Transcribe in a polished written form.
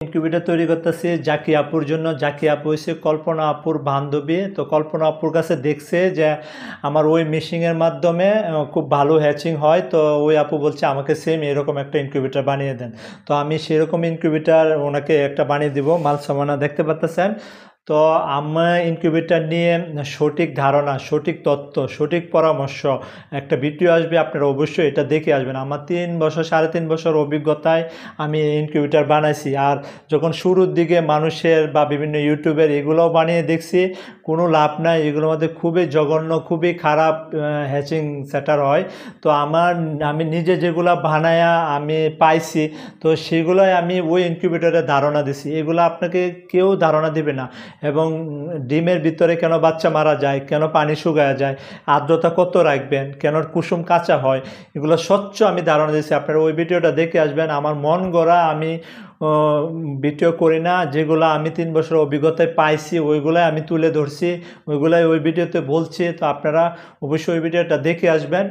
Incubator তৈরি করতেছি জাকি আপুর জন্য। জাকি আপু হচ্ছে কল্পনা আপুর বান্ধবী। তো কল্পনা আপুর কাছে দেখছে যে আমার ওই মেশিনের মাধ্যমে খুব ভালো হ্যাচিং হয়। তো ওই আপু বলছে আমাকে সেম এরকম একটা ইনকিউবেটর বানিয়ে দেন। তো আমি সেরকম ইনকিউবেটর ওনাকে একটা বানিয়ে দিব। মাল সামানা দেখতে পাচ্ছেন। তো আমার ইনকিউবেটর নিয়ে সঠিক ধারণা, সঠিক তথ্য, সঠিক পরামর্শ একটা ভিডিও আসবে, আপনারা অবশ্যই এটা দেখে আসবেন। আমার 3 বছর 3.5 বছর অভিজ্ঞতায় আমি ইনকিউবেটর বানাইছি। আর যখন শুরুর দিকে মানুষের বা বিভিন্ন ইউটিউবের এগুলোও বানিয়ে দেখছি, কোনো লাভ নাই। এগুলোর মধ্যে খুবই জঘন্য, খুবই খারাপ হ্যাচিং সেটার হয়। তো আমি নিজে যেগুলো বানায়া আমি পাইছি, তো সেগুলোই আমি ওই ইনকিউবেটরে ধারণা দিছি। এগুলো আপনাকে কেউ ধারণা দিবে না। এবং ডিমের ভিতরে কেন বাচ্চা মারা যায়, কেন পানি শুকায় যায়, আর্দ্রতা কত রাখবেন, কেন কুসুম কাঁচা হয়, এগুলো স্বচ্ছ আমি ধারণা দিয়েছি। আপনারা ওই ভিডিওটা দেখে আসবেন। আমার মন গড়া আমি ভিডিও করি না, যেগুলো আমি 3 বছর অভিজ্ঞতায় পাইছি ওইগুলাই আমি তুলে ধরছি, ওইগুলাই ওই ভিডিওতে বলছি। তো আপনারা অবশ্যই ওই ভিডিওটা দেখে আসবেন।